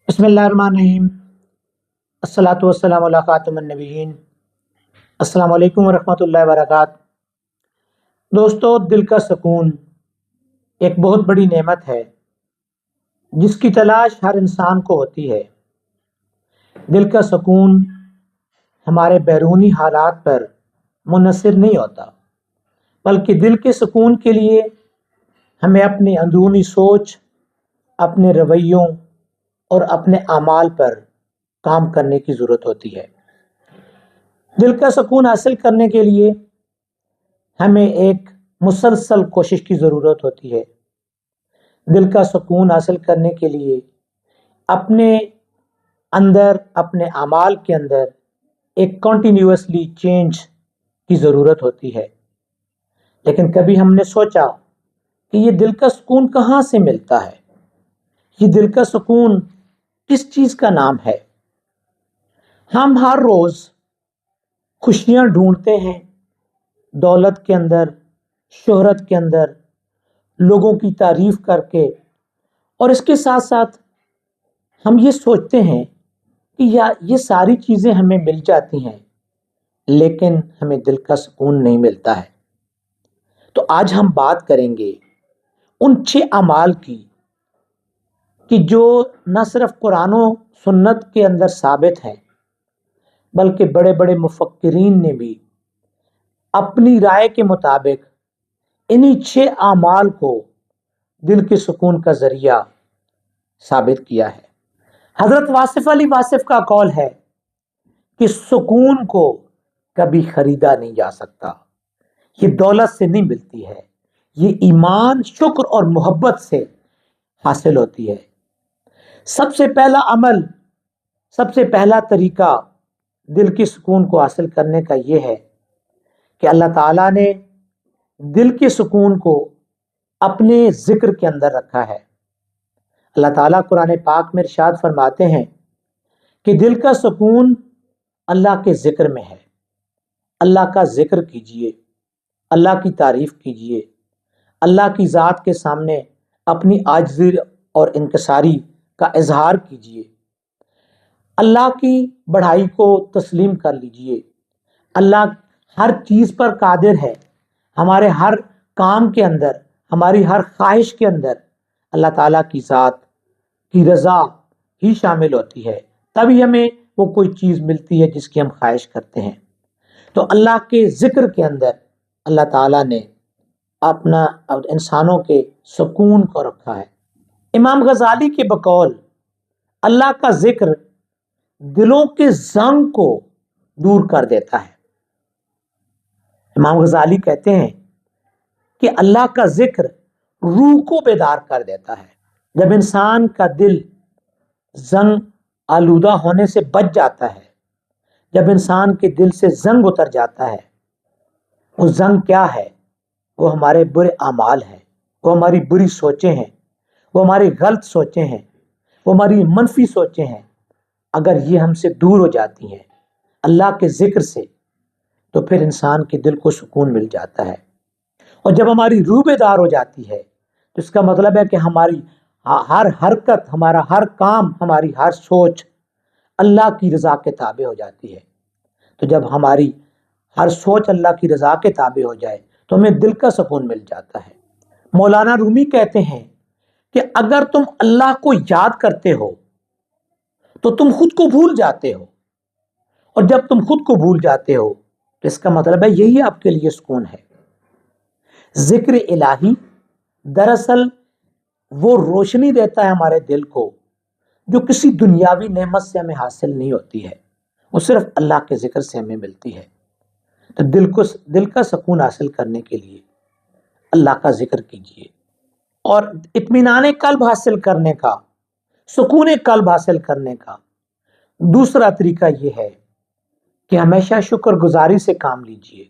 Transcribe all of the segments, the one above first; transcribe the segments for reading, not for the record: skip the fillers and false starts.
بسم اللہ الرحمن الرحیم۔ الصلاۃ والسلام علی خاتم النبیین۔ السلام علیکم ورحمۃ اللہ وبرکاتہ۔ دوستو، دل کا سکون ایک بہت بڑی نعمت ہے جس کی تلاش ہر انسان کو ہوتی ہے۔ دل کا سکون ہمارے بیرونی حالات پر منحصر نہیں ہوتا، بلکہ دل کے سکون کے لیے ہمیں اپنی اندرونی سوچ، اپنے رویوں اور اپنے اعمال پر کام کرنے کی ضرورت ہوتی ہے۔ دل کا سکون حاصل کرنے کے لیے ہمیں ایک مسلسل کوشش کی ضرورت ہوتی ہے۔ دل کا سکون حاصل کرنے کے لیے اپنے اندر، اپنے اعمال کے اندر ایک کنٹینیوسلی چینج کی ضرورت ہوتی ہے۔ لیکن کبھی ہم نے سوچا کہ یہ دل کا سکون کہاں سے ملتا ہے؟ یہ دل کا سکون کس چیز کا نام ہے؟ ہم ہر روز خوشیاں ڈھونڈتے ہیں، دولت کے اندر، شہرت کے اندر، لوگوں کی تعریف کر کے، اور اس کے ساتھ ساتھ ہم یہ سوچتے ہیں کہ یہ ساری چیزیں ہمیں مل جاتی ہیں، لیکن ہمیں دل کا سکون نہیں ملتا ہے۔ تو آج ہم بات کریں گے ان 6 اعمال کی کہ جو نہ صرف قرآن و سنت کے اندر ثابت ہیں، بلکہ بڑے بڑے مفکرین نے بھی اپنی رائے کے مطابق انہی 6 اعمال کو دل کے سکون کا ذریعہ ثابت کیا ہے۔ حضرت واصف علی واصف کا قول ہے کہ سکون کو کبھی خریدا نہیں جا سکتا، یہ دولت سے نہیں ملتی ہے، یہ ایمان، شکر اور محبت سے حاصل ہوتی ہے۔ سب سے پہلا عمل، سب سے پہلا طریقہ دل کے سکون کو حاصل کرنے کا یہ ہے کہ اللہ تعالیٰ نے دل کے سکون کو اپنے ذکر کے اندر رکھا ہے۔ اللہ تعالیٰ قرآن پاک میں ارشاد فرماتے ہیں کہ دل کا سکون اللہ کے ذکر میں ہے۔ اللہ کا ذکر کیجئے، اللہ کی تعریف کیجئے، اللہ کی ذات کے سامنے اپنی عاجزی اور انکساری کا اظہار کیجئے، اللہ کی بڑائی کو تسلیم کر لیجئے۔ اللہ ہر چیز پر قادر ہے، ہمارے ہر کام کے اندر، ہماری ہر خواہش کے اندر اللہ تعالیٰ کی ذات کی رضا ہی شامل ہوتی ہے، تبھی ہمیں وہ کوئی چیز ملتی ہے جس کی ہم خواہش کرتے ہیں۔ تو اللہ کے ذکر کے اندر اللہ تعالیٰ نے اپنا انسانوں کے سکون کو رکھا ہے۔ امام غزالی کے بقول اللہ کا ذکر دلوں کے زنگ کو دور کر دیتا ہے۔ امام غزالی کہتے ہیں کہ اللہ کا ذکر روح کو بیدار کر دیتا ہے۔ جب انسان کا دل زنگ آلودہ ہونے سے بچ جاتا ہے، جب انسان کے دل سے زنگ اتر جاتا ہے، وہ زنگ کیا ہے؟ وہ ہمارے برے اعمال ہیں، وہ ہماری بری سوچیں ہیں، وہ ہماری غلط سوچیں ہیں، وہ ہماری منفی سوچیں ہیں۔ اگر یہ ہم سے دور ہو جاتی ہیں اللہ کے ذکر سے، تو پھر انسان کے دل کو سکون مل جاتا ہے۔ اور جب ہماری روح بیدار ہو جاتی ہے تو اس کا مطلب ہے کہ ہماری ہر حرکت، ہمارا ہر کام، ہماری ہر سوچ اللہ کی رضا کے تابع ہو جاتی ہے۔ تو جب ہماری ہر سوچ اللہ کی رضا کے تابع ہو جائے تو ہمیں دل کا سکون مل جاتا ہے۔ مولانا رومی کہتے ہیں کہ اگر تم اللہ کو یاد کرتے ہو تو تم خود کو بھول جاتے ہو، اور جب تم خود کو بھول جاتے ہو تو اس کا مطلب ہے یہی آپ کے لیے سکون ہے۔ ذکر الہی دراصل وہ روشنی دیتا ہے ہمارے دل کو جو کسی دنیاوی نعمت سے ہمیں حاصل نہیں ہوتی ہے، وہ صرف اللہ کے ذکر سے ہمیں ملتی ہے۔ تو دل کا سکون حاصل کرنے کے لیے اللہ کا ذکر کیجیے، اور اطمینان قلب حاصل کرنے کا، سکون قلب حاصل کرنے کا دوسرا طریقہ یہ ہے کہ ہمیشہ شکر گزاری سے کام لیجیے۔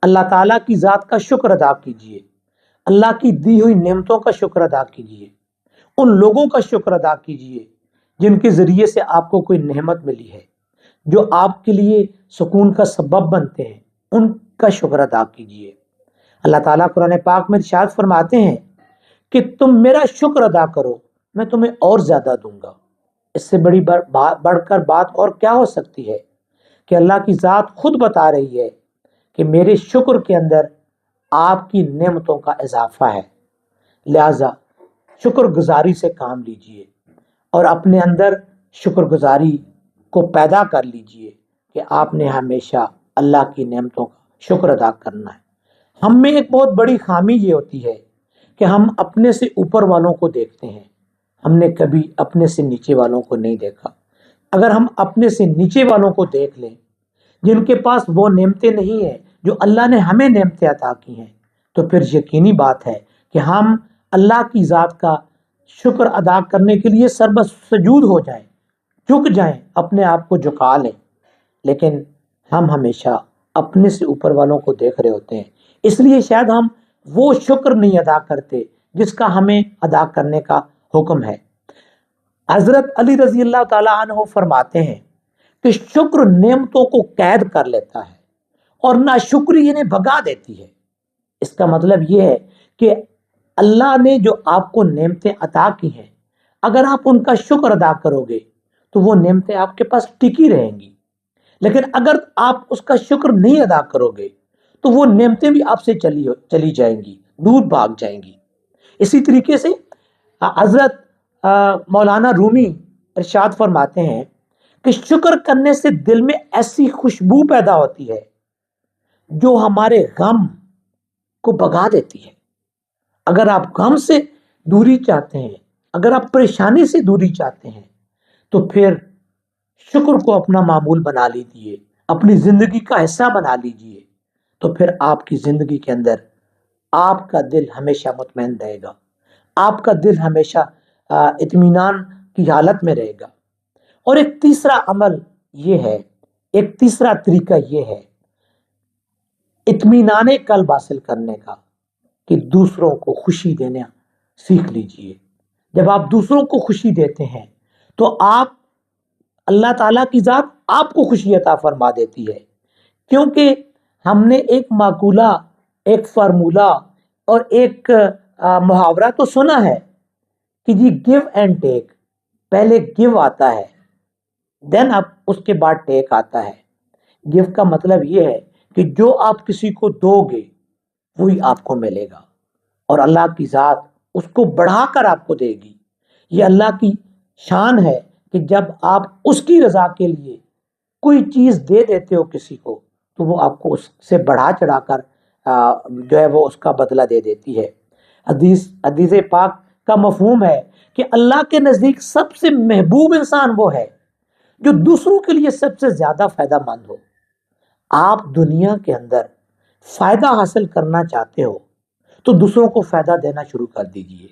اللہ تعالیٰ کی ذات کا شکر ادا کیجیے، اللہ کی دی ہوئی نعمتوں کا شکر ادا کیجیے، ان لوگوں کا شکر ادا کیجیے جن کے ذریعے سے آپ کو کوئی نعمت ملی ہے، جو آپ کے لیے سکون کا سبب بنتے ہیں، ان کا شکر ادا کیجیے۔ اللہ تعالیٰ قرآن پاک میں ارشاد فرماتے ہیں کہ تم میرا شکر ادا کرو، میں تمہیں اور زیادہ دوں گا۔ اس سے بڑی بڑھ کر بات اور کیا ہو سکتی ہے کہ اللہ کی ذات خود بتا رہی ہے کہ میرے شکر کے اندر آپ کی نعمتوں کا اضافہ ہے، لہذا شکر گزاری سے کام لیجئے اور اپنے اندر شکر گزاری کو پیدا کر لیجئے کہ آپ نے ہمیشہ اللہ کی نعمتوں کا شکر ادا کرنا ہے۔ ہم میں ایک بہت بڑی خامی یہ ہوتی ہے کہ ہم اپنے سے اوپر والوں کو دیکھتے ہیں، ہم نے کبھی اپنے سے نیچے والوں کو نہیں دیکھا۔ اگر ہم اپنے سے نیچے والوں کو دیکھ لیں جن کے پاس وہ نعمتیں نہیں ہیں جو اللہ نے ہمیں نعمتیں عطا کی ہیں، تو پھر یقینی بات ہے کہ ہم اللہ کی ذات کا شکر ادا کرنے کے لیے سجود ہو جائیں، جھک جائیں، اپنے آپ کو جھکا لیں، لیکن ہم ہمیشہ اپنے سے اوپر والوں کو دیکھ رہے ہوتے ہیں، اس لیے شاید ہم وہ شکر نہیں ادا کرتے جس کا ہمیں ادا کرنے کا حکم ہے۔ حضرت علی رضی اللہ تعالیٰ عنہ فرماتے ہیں کہ شکر نعمتوں کو قید کر لیتا ہے اور ناشکری انہیں بھگا دیتی ہے۔ اس کا مطلب یہ ہے کہ اللہ نے جو آپ کو نعمتیں عطا کی ہیں، اگر آپ ان کا شکر ادا کرو گے تو وہ نعمتیں آپ کے پاس ٹکی رہیں گی، لیکن اگر آپ اس کا شکر نہیں ادا کرو گے تو وہ نعمتیں بھی آپ سے چلی جائیں گی، دور بھاگ جائیں گی۔ اسی طریقے سے حضرت مولانا رومی ارشاد فرماتے ہیں کہ شکر کرنے سے دل میں ایسی خوشبو پیدا ہوتی ہے جو ہمارے غم کو بھگا دیتی ہے۔ اگر آپ غم سے دوری چاہتے ہیں، اگر آپ پریشانی سے دوری چاہتے ہیں، تو پھر شکر کو اپنا معمول بنا لیجیے، اپنی زندگی کا حصہ بنا لیجیے، تو پھر آپ کی زندگی کے اندر آپ کا دل ہمیشہ مطمئن رہے گا، آپ کا دل ہمیشہ اطمینان کی حالت میں رہے گا۔ اور ایک تیسرا عمل یہ ہے، ایک تیسرا طریقہ یہ ہے اطمینان قلب حاصل کرنے کا کہ دوسروں کو خوشی دینا سیکھ لیجئے۔ جب آپ دوسروں کو خوشی دیتے ہیں تو آپ اللہ تعالیٰ کی ذات آپ کو خوشی عطا فرما دیتی ہے، کیونکہ ہم نے ایک مقولہ، ایک فارمولہ اور ایک محاورہ تو سنا ہے کہ جی گیو اینڈ ٹیک، پہلے گیو آتا ہے دین اب اس کے بعد ٹیک آتا ہے۔ گیو کا مطلب یہ ہے کہ جو آپ کسی کو دو گے وہی آپ کو ملے گا، اور اللہ کی ذات اس کو بڑھا کر آپ کو دے گی۔ یہ اللہ کی شان ہے کہ جب آپ اس کی رضا کے لیے کوئی چیز دے دیتے ہو کسی کو تو وہ آپ کو اس سے بڑھا چڑھا کر جو ہے وہ اس کا بدلہ دے دیتی ہے۔ حدیث پاک کا مفہوم ہے کہ اللہ کے نزدیک سب سے محبوب انسان وہ ہے جو دوسروں کے لیے سب سے زیادہ فائدہ مند ہو۔ آپ دنیا کے اندر فائدہ حاصل کرنا چاہتے ہو تو دوسروں کو فائدہ دینا شروع کر دیجئے،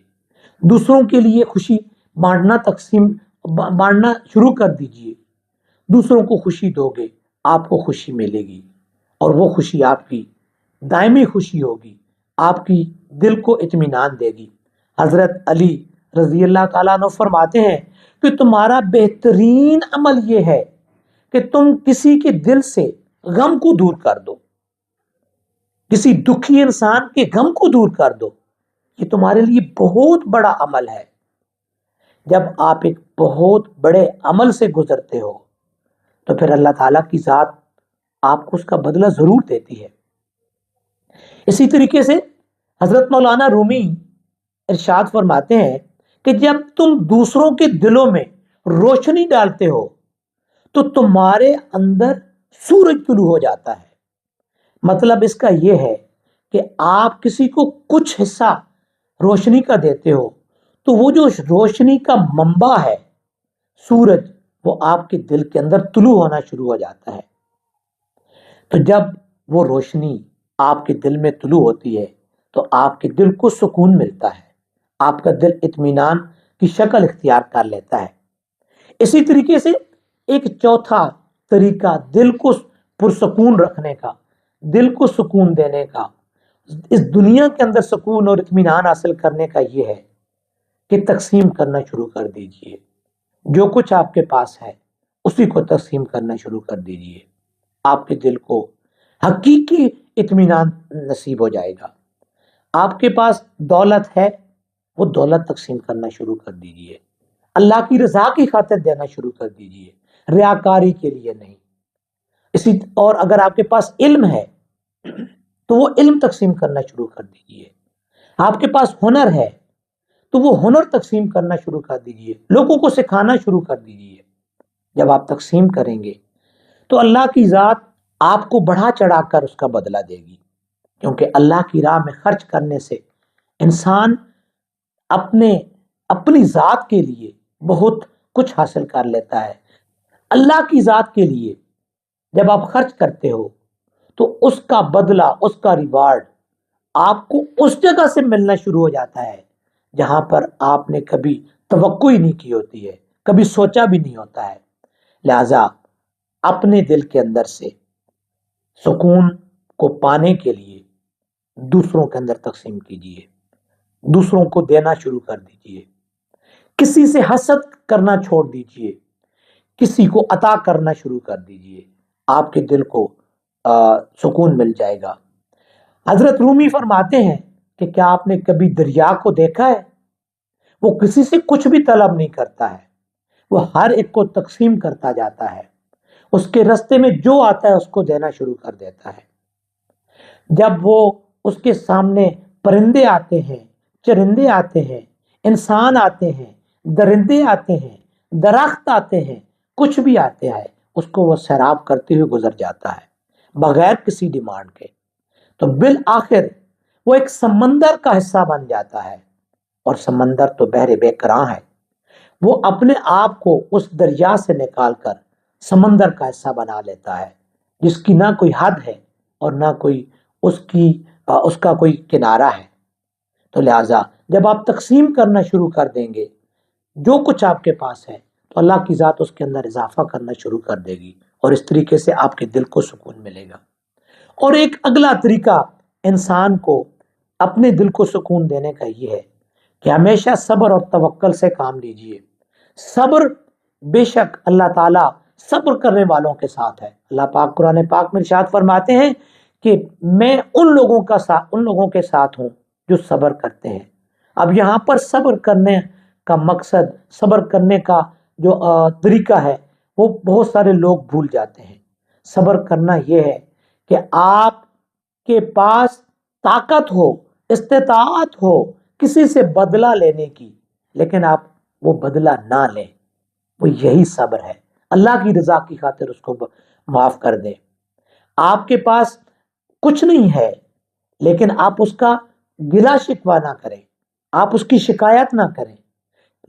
دوسروں کے لیے خوشی بانٹنا شروع کر دیجئے۔ دوسروں کو خوشی دو گے آپ کو خوشی ملے گی، اور وہ خوشی آپ کی دائمی خوشی ہوگی، آپ کی دل کو اطمینان دے گی۔ حضرت علی رضی اللہ تعالیٰ عنہ فرماتے ہیں کہ تمہارا بہترین عمل یہ ہے کہ تم کسی کے دل سے غم کو دور کر دو، کسی دکھی انسان کے غم کو دور کر دو۔ یہ تمہارے لیے بہت بڑا عمل ہے۔ جب آپ ایک بہت بڑے عمل سے گزرتے ہو تو پھر اللہ تعالیٰ کی ذات آپ کو اس کا بدلہ ضرور دیتی ہے۔ اسی طریقے سے حضرت مولانا رومی ارشاد فرماتے ہیں کہ جب تم دوسروں کے دلوں میں روشنی ڈالتے ہو تو تمہارے اندر سورج طلوع ہو جاتا ہے۔ مطلب اس کا یہ ہے کہ آپ کسی کو کچھ حصہ روشنی کا دیتے ہو تو وہ جو روشنی کا منبع ہے سورج، وہ آپ کے دل کے اندر طلوع ہونا شروع ہو جاتا ہے۔ تو جب وہ روشنی آپ کے دل میں طلوع ہوتی ہے تو آپ کے دل کو سکون ملتا ہے، آپ کا دل اطمینان کی شکل اختیار کر لیتا ہے۔ اسی طریقے سے ایک چوتھا طریقہ دل کو پرسکون رکھنے کا، دل کو سکون دینے کا، اس دنیا کے اندر سکون اور اطمینان حاصل کرنے کا یہ ہے کہ تقسیم کرنا شروع کر دیجئے۔ جو کچھ آپ کے پاس ہے اسی کو تقسیم کرنا شروع کر دیجئے، آپ کے دل کو حقیقی اطمینان نصیب ہو جائے گا۔ آپ کے پاس دولت ہے، وہ دولت تقسیم کرنا شروع کر دیجئے۔ اللہ کی رضا کی خاطر دینا شروع کر دیجئے، ریاکاری کے لیے نہیں۔ اور اگر آپ کے پاس علم ہے تو وہ علم تقسیم کرنا شروع کر دیجئے، آپ کے پاس ہنر ہے تو وہ ہنر تقسیم کرنا شروع کر دیجئے، لوگوں کو سکھانا شروع کر دیجئے۔ جب آپ تقسیم کریں گے تو اللہ کی ذات آپ کو بڑھا چڑھا کر اس کا بدلہ دے گی، کیونکہ اللہ کی راہ میں خرچ کرنے سے انسان اپنی ذات کے لیے بہت کچھ حاصل کر لیتا ہے۔ اللہ کی ذات کے لیے جب آپ خرچ کرتے ہو تو اس کا بدلہ، اس کا ریوارڈ آپ کو اس جگہ سے ملنا شروع ہو جاتا ہے جہاں پر آپ نے کبھی توقع ہی نہیں کی ہوتی ہے، کبھی سوچا بھی نہیں ہوتا ہے۔ لہذا اپنے دل کے اندر سے سکون کو پانے کے لیے دوسروں کے اندر تقسیم کیجیے، دوسروں کو دینا شروع کر دیجیے، کسی سے حسد کرنا چھوڑ دیجیے، کسی کو عطا کرنا شروع کر دیجیے، آپ کے دل کو سکون مل جائے گا۔ حضرت رومی فرماتے ہیں کہ کیا آپ نے کبھی دریا کو دیکھا ہے؟ وہ کسی سے کچھ بھی طلب نہیں کرتا ہے، وہ ہر ایک کو تقسیم کرتا جاتا ہے، اس کے رستے میں جو آتا ہے اس کو دینا شروع کر دیتا ہے۔ جب وہ اس کے سامنے پرندے آتے ہیں، چرندے آتے ہیں، انسان آتے ہیں، درندے آتے ہیں، درخت آتے ہیں، کچھ بھی آتے ہیں، اس کو وہ سیراب کرتے ہوئے گزر جاتا ہے بغیر کسی ڈیمانڈ کے۔ تو بالآخر وہ ایک سمندر کا حصہ بن جاتا ہے، اور سمندر تو بحر بے کراں ہے، وہ اپنے آپ کو اس دریا سے نکال کر سمندر کا حصہ بنا لیتا ہے جس کی نہ کوئی حد ہے اور نہ کوئی اس کا کوئی کنارہ ہے۔ تو لہٰذا جب آپ تقسیم کرنا شروع کر دیں گے جو کچھ آپ کے پاس ہے تو اللہ کی ذات اس کے اندر اضافہ کرنا شروع کر دے گی، اور اس طریقے سے آپ کے دل کو سکون ملے گا۔ اور ایک اگلا طریقہ انسان کو اپنے دل کو سکون دینے کا یہ ہے کہ ہمیشہ صبر اور توکل سے کام لیجئے۔ صبر، بے شک اللہ تعالیٰ صبر کرنے والوں کے ساتھ ہے۔ اللہ پاک قرآن پاک میں ارشاد فرماتے ہیں کہ میں ان لوگوں کے ساتھ ہوں جو صبر کرتے ہیں۔ اب یہاں پر صبر کرنے کا مقصد، صبر کرنے کا جو طریقہ ہے وہ بہت سارے لوگ بھول جاتے ہیں۔ صبر کرنا یہ ہے کہ آپ کے پاس طاقت ہو، استطاعت ہو کسی سے بدلہ لینے کی، لیکن آپ وہ بدلہ نہ لیں، وہ یہی صبر ہے۔ اللہ کی رضا کی خاطر اس کو معاف کر دیں۔ آپ کے پاس کچھ نہیں ہے لیکن آپ اس کا گلا شکوہ نہ کریں، آپ اس کی شکایت نہ کریں،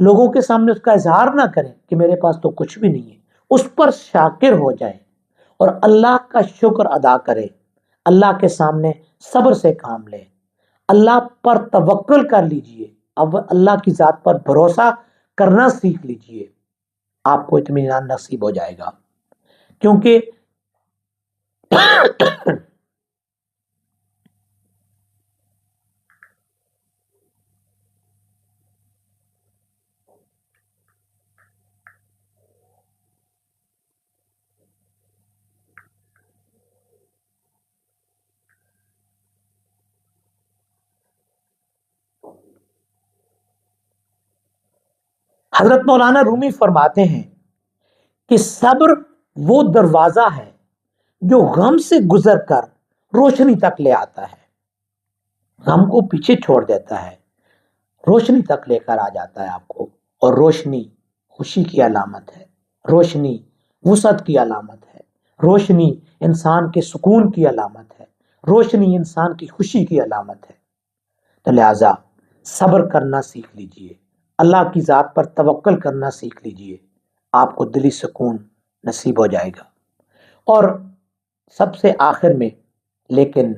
لوگوں کے سامنے اس کا اظہار نہ کریں کہ میرے پاس تو کچھ بھی نہیں ہے، اس پر شاکر ہو جائیں اور اللہ کا شکر ادا کریں، اللہ کے سامنے صبر سے کام لیں، اللہ پر توکل کر لیجئے، اب اللہ کی ذات پر بھروسہ کرنا سیکھ لیجئے، آپ کو اطمینان نصیب ہو جائے گا۔ کیونکہ حضرت مولانا رومی فرماتے ہیں کہ صبر وہ دروازہ ہے جو غم سے گزر کر روشنی تک لے آتا ہے، غم کو پیچھے چھوڑ دیتا ہے، روشنی تک لے کر آ جاتا ہے آپ کو، اور روشنی خوشی کی علامت ہے، روشنی وسعت کی علامت ہے، روشنی انسان کے سکون کی علامت ہے، روشنی انسان کی خوشی کی علامت ہے۔ تو لہٰذا صبر کرنا سیکھ لیجئے، اللہ کی ذات پر توکل کرنا سیکھ لیجئے، آپ کو دلی سکون نصیب ہو جائے گا۔ اور سب سے آخر میں، لیکن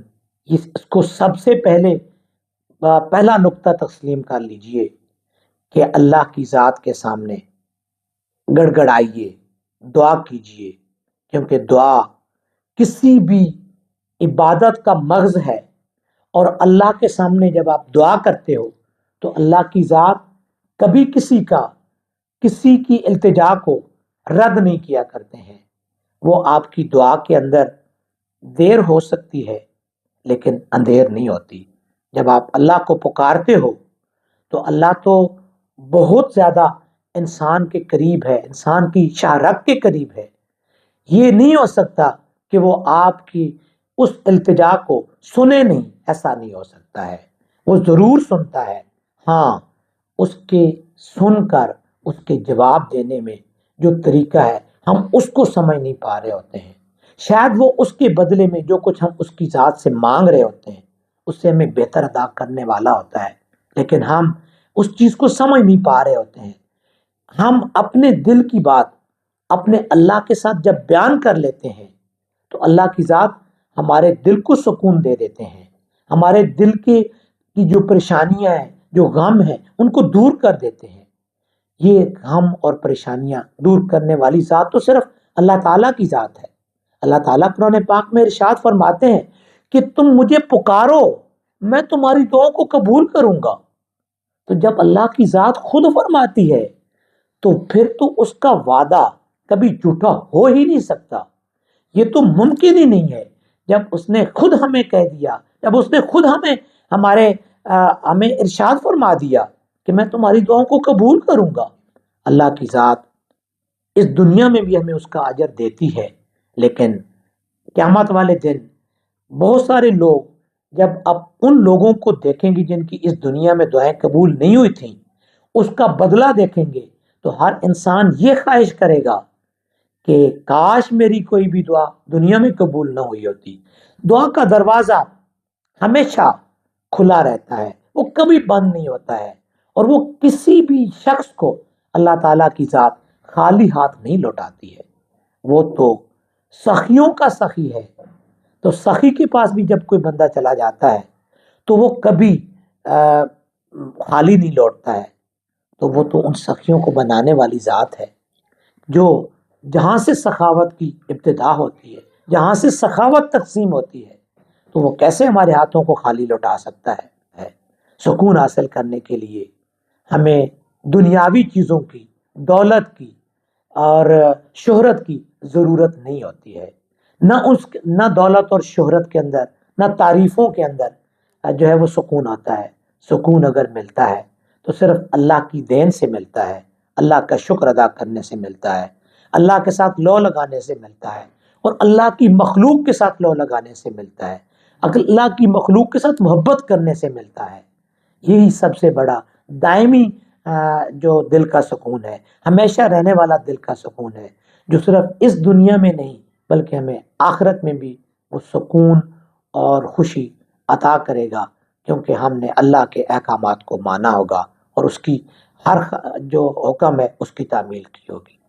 اس کو سب سے پہلا نقطہ تسلیم کر لیجئے کہ اللہ کی ذات کے سامنے گڑ گڑائیے، دعا کیجئے، کیونکہ دعا کسی بھی عبادت کا مغز ہے، اور اللہ کے سامنے جب آپ دعا کرتے ہو تو اللہ کی ذات کبھی کسی کی التجا کو رد نہیں کیا کرتے ہیں۔ وہ آپ کی دعا کے اندر دیر ہو سکتی ہے لیکن اندھیر نہیں ہوتی۔ جب آپ اللہ کو پکارتے ہو تو اللہ تو بہت زیادہ انسان کے قریب ہے، انسان کی شاہ رگ کے قریب ہے، یہ نہیں ہو سکتا کہ وہ آپ کی اس التجا کو سنے نہیں، ایسا نہیں ہو سکتا ہے۔ وہ ضرور سنتا ہے، ہاں اس کے سن کر اس کے جواب دینے میں جو طریقہ ہے ہم اس کو سمجھ نہیں پا رہے ہوتے ہیں۔ شاید وہ اس کے بدلے میں جو کچھ ہم اس کی ذات سے مانگ رہے ہوتے ہیں اس سے ہمیں بہتر ادا کرنے والا ہوتا ہے، لیکن ہم اس چیز کو سمجھ نہیں پا رہے ہوتے ہیں۔ ہم اپنے دل کی بات اپنے اللہ کے ساتھ جب بیان کر لیتے ہیں تو اللہ کی ذات ہمارے دل کو سکون دے دیتے ہیں، ہمارے دل کی جو پریشانیاں ہیں، جو غم ہیں، ان کو دور کر دیتے ہیں۔ یہ غم اور پریشانیاں دور کرنے والی ذات تو صرف اللہ تعالیٰ کی ذات ہے۔ اللہ تعالیٰ قرآن پاک میں ارشاد فرماتے ہیں کہ تم مجھے پکارو، میں تمہاری دعاؤں کو قبول کروں گا۔ تو جب اللہ کی ذات خود فرماتی ہے تو پھر تو اس کا وعدہ کبھی جھوٹا ہو ہی نہیں سکتا۔ یہ تو ممکن ہی نہیں ہے۔ جب اس نے خود ہمیں کہہ دیا، جب اس نے خود ہمیں ارشاد فرما دیا کہ میں تمہاری دعاؤں کو قبول کروں گا، اللہ کی ذات اس دنیا میں بھی ہمیں اس کا اجر دیتی ہے، لیکن قیامت والے دن بہت سارے لوگ جب اب ان لوگوں کو دیکھیں گے جن کی اس دنیا میں دعائیں قبول نہیں ہوئی تھیں، اس کا بدلہ دیکھیں گے تو ہر انسان یہ خواہش کرے گا کہ کاش میری کوئی بھی دعا دنیا میں قبول نہ ہوئی ہوتی۔ دعا کا دروازہ ہمیشہ کھلا رہتا ہے، وہ کبھی بند نہیں ہوتا ہے، اور وہ کسی بھی شخص کو اللہ تعالیٰ کی ذات خالی ہاتھ نہیں لوٹاتی ہے۔ وہ تو سخیوں کا سخی ہے، تو سخی کے پاس بھی جب کوئی بندہ چلا جاتا ہے تو وہ کبھی خالی نہیں لوٹتا ہے۔ تو وہ تو ان سخیوں کو بنانے والی ذات ہے جو جہاں سے سخاوت کی ابتدا ہوتی ہے، جہاں سے سخاوت تقسیم ہوتی ہے، تو وہ کیسے ہمارے ہاتھوں کو خالی لوٹا سکتا ہے۔ سکون حاصل کرنے کے لیے ہمیں دنیاوی چیزوں کی، دولت کی اور شہرت کی ضرورت نہیں ہوتی ہے۔ نہ دولت اور شہرت کے اندر، نہ تعریفوں کے اندر جو ہے وہ سکون آتا ہے۔ سکون اگر ملتا ہے تو صرف اللہ کی دین سے ملتا ہے، اللہ کا شکر ادا کرنے سے ملتا ہے، اللہ کے ساتھ لو لگانے سے ملتا ہے، اور اللہ کی مخلوق کے ساتھ لو لگانے سے ملتا ہے، اللہ کی مخلوق کے ساتھ محبت کرنے سے ملتا ہے۔ یہی سب سے بڑا دائمی جو دل کا سکون ہے، ہمیشہ رہنے والا دل کا سکون ہے، جو صرف اس دنیا میں نہیں بلکہ ہمیں آخرت میں بھی وہ سکون اور خوشی عطا کرے گا، کیونکہ ہم نے اللہ کے احکامات کو مانا ہوگا اور اس کی ہر جو حکم ہے اس کی تعمیل کی ہوگی۔